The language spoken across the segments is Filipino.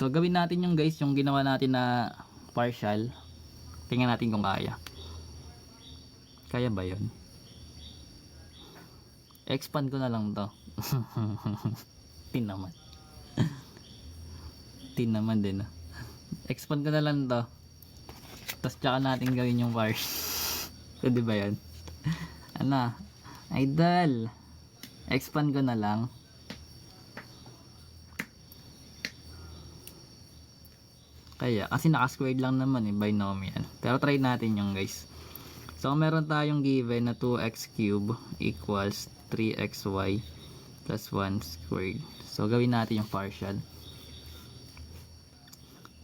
So gawin natin yung guys, yung ginawa natin na partial. Tingnan natin kung kaya. Kaya ba yun? Expand ko na lang to. Tin naman. Tin naman din. Expand ko na lang to. Tapos tsaka natin gawin yung partial. Pwede ba yan? Ano? Idol. Expand ko na lang. Kaya, kasi naka-squared lang naman binomial. Pero try natin yung guys. So, meron tayong given na 2x cube equals 3xy plus 1 squared. So, gawin natin yung partial.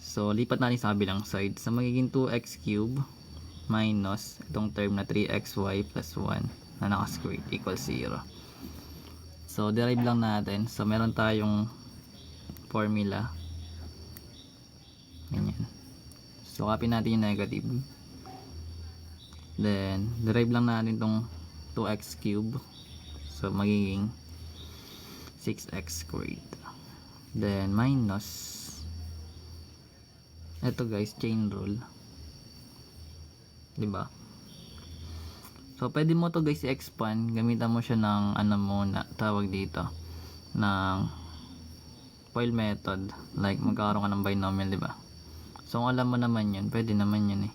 So, lipat natin sa kabilang side. So, magiging 2x cube minus itong term na 3xy plus 1 na naka-squared equals 0. So, derive lang natin. So, meron tayong formula. Ganyan. So, copy natin yung negative. Then, derive lang natin itong 2x cube. So, magiging 6x squared. Then, minus ito guys, chain rule. Diba? So, pwede mo to guys i-expand. Gamitan mo siya ng ano muna, tawag dito, ng FOIL method. Like, magkakaroon ka ng binomial, diba? So, kung alam mo naman yun, pwede naman yun eh.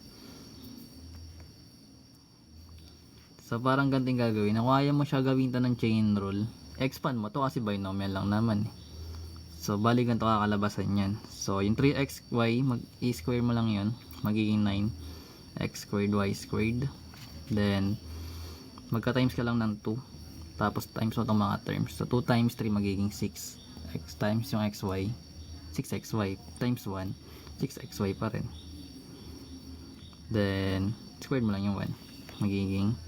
So, parang ganting gagawin. Kung ayaw mo siya gawin to ng chain rule, expand mo to kasi binomial lang naman eh. So, bali ganito kakalabasan yan. So, yung 3xy, i-square mo lang yun. Magiging 9x squared y squared. Then, magka-times ka lang ng 2. Tapos, times mo itong mga terms. So, 2 times 3 magiging 6. X times yung xy. 6xy times 1. 6xy pa rin. Then, squared mo lang yung 1. Magiging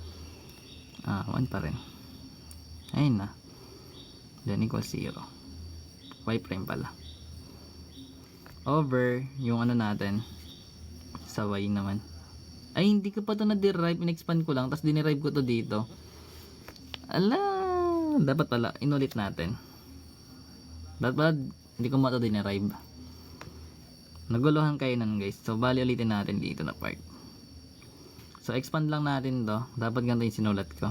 1 pa rin. Ayun na. Then, equals 0. Y prime pala. Over, yung ano natin, sa y naman. Ay, hindi ko pa ito na-derive. In-expand ko lang. Tapos, dinerive ko to dito. Ala! Dapat pala, inulit natin. Dapat pala, hindi ko ma ito dinerive. Naguluhan kayo nun guys. So, bali ulitin natin dito na part. So, expand lang natin to. Dapat ganito yung sinulat ko.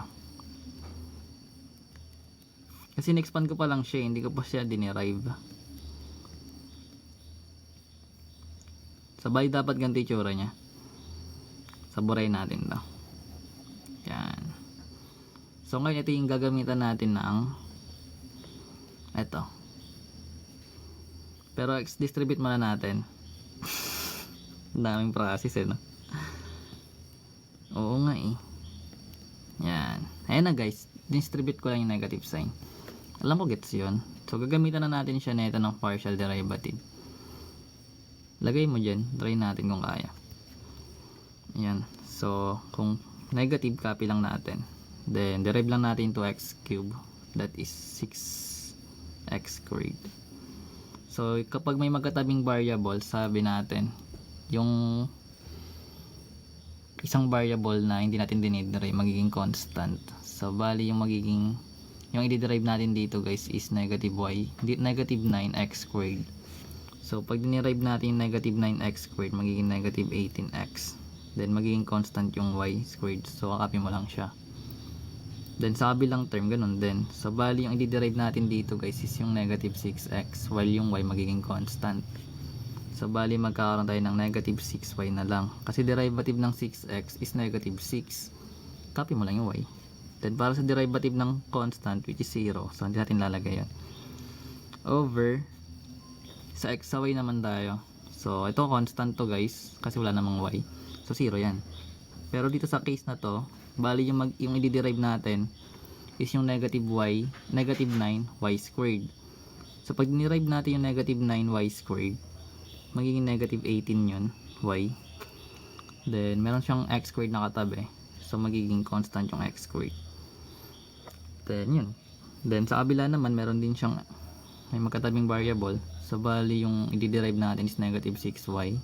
Kasi in-expand ko pa lang siya. Hindi ko pa siya dinerive. So, bali dapat ganito yung tsura niya. Saburay natin to. Yan. So, ngayon ito yung gagamitan natin ng ito. Pero, distribute muna natin. Daming process no? Oo nga eh. Yan. Ayan na guys. Distribute ko lang yung negative sign. Alam ko gets yun. So gagamitan na natin siya nito ng partial derivative. Lagay mo dyan. Try natin kung kaya. Yan. So kung negative, copy lang natin. Then derive lang natin 2x cube. That is 6x squared. So kapag may magkatabing variable, sabi natin yung isang variable na hindi natin diniderive magiging constant. So bali yung magiging yung i-derive natin dito guys is negative y, negative 9x squared. So pag dinerive natin yung negative 9x squared, magiging negative 18x. Then magiging constant yung y squared. So kakapin mo lang siya. Then sa kabilang term ganun din. So bali yung i-derive natin dito guys is yung negative 6x, while yung y magiging constant. So, bali magkakaroon tayo ng negative 6y na lang. Kasi derivative ng 6x is negative 6. Copy mo lang yung y. Then, para sa derivative ng constant, which is 0. So, hindi natin lalagay yan. Over, sa x sa y naman tayo. So, ito constant to guys. Kasi wala namang y. So, 0 yan. Pero dito sa case na to, bali yung i-derive natin is yung negative 9y squared. So, pag derive natin yung negative 9y squared, magiging negative 18 yun, y. Then, meron siyang x squared na katabi. So, magiging constant yung x squared. Then, yun. Then, sa kabila naman, meron din siyang may magkatabing variable. So, bali yung i-derive natin is negative 6y.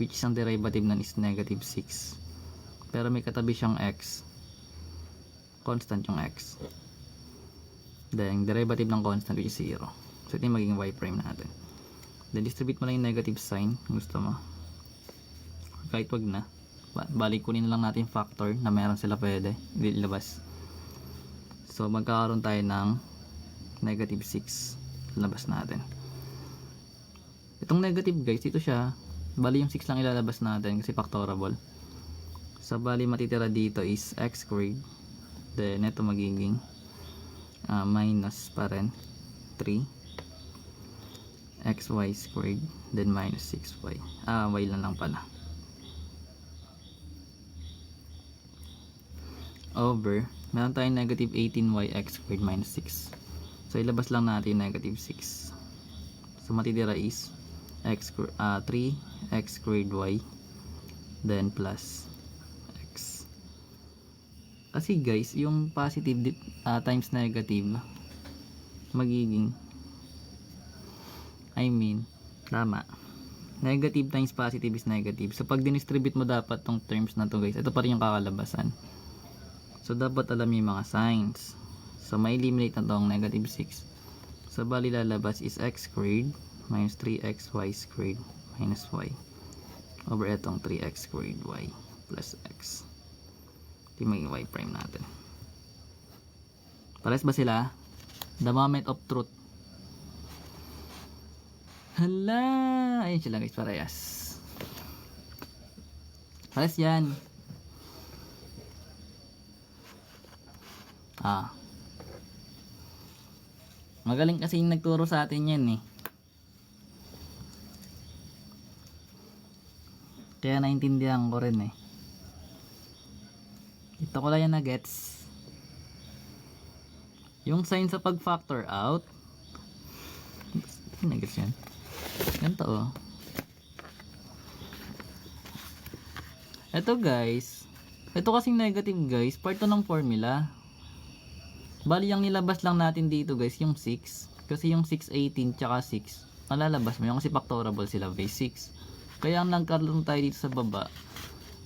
Which is ang derivative nun is negative 6. Pero may katabi siyang x. Constant yung x. Then, derivative ng constant which is 0. So, ito yung magiging y prime natin. Then distribute mo lang yung negative sign kung gusto mo. Kahit wag na. Balik kunin na lang natin factor na meron sila pwede ilabas. So magkakaroon tayo ng negative 6. Labas natin. Itong negative guys, dito siya. Bali yung 6 lang ilalabas natin kasi factorable. So bali matitira dito is x squared. Then ito magiging minus pa rin 3 xy squared, then minus 6y. Y lang pala. Over, meron tayong negative 18y x squared minus 6. So ilabas lang natin negative 6. So matitira is 3x squared y, then plus x. Kasi guys, yung positive times negative magiging tama. Negative times positive is negative. So pag dinistribute mo dapat tong terms na to guys, ito pa rin yung kakalabasan. So dapat alam yung mga signs. So may eliminate na tong negative 6. So bali lalabas is x squared minus 3xy squared minus y over etong 3x squared y plus x. Ito yung y prime natin. Pares ba sila? The moment of truth. Hala! Ayun sila guys, parehas. Pares yan. Magaling kasi yung nagturo sa atin yan eh. Kaya naintindihan ko rin eh. Ito ko lang yan na gets. Yung sign sa pag factor out. Nagets yan. Ganito oh. Ito guys. Ito kasing negative guys. Part 2 ng formula. Bali yung nilabas lang natin dito guys. Yung 6. Kasi yung 618 tsaka 6. Malalabas mo yung kasi factorable sila base 6. Kaya ang nagkaroon tayo dito sa baba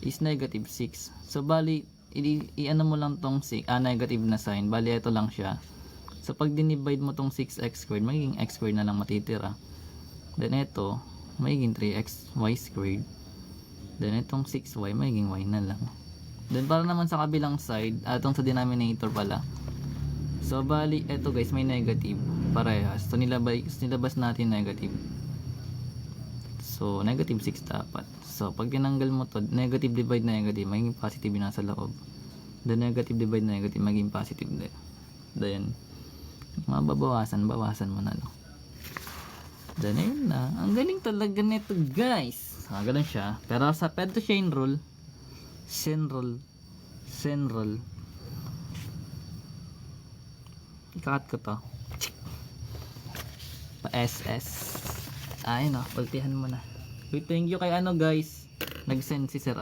is negative 6. So bali i-ano mo lang tong negative na sign. Bali ito lang siya. So pag dinivide mo tong 6x squared, magiging x squared na lang matitira. Then ito, magiging 3xy squared. Then itong 6y, magiging y na lang. Then para naman sa kabilang side, itong sa denominator pala. So bali, ito guys, may negative. Parehas. So nilabas natin negative. So negative 6 dapat. So pag tinanggal mo to, negative divide negative, magiging positive yung nasa loob. Then negative divide negative, magiging positive din. Then bawasan mo na no. Then ayun na. Ang galing talaga nito guys. Ganun siya. Pero sa pwede siya in rule. Sin rule. Ikakat ko to. Pa SS. Ayun o. Ultihan mo na. Thank you kay guys. Nag-send si sir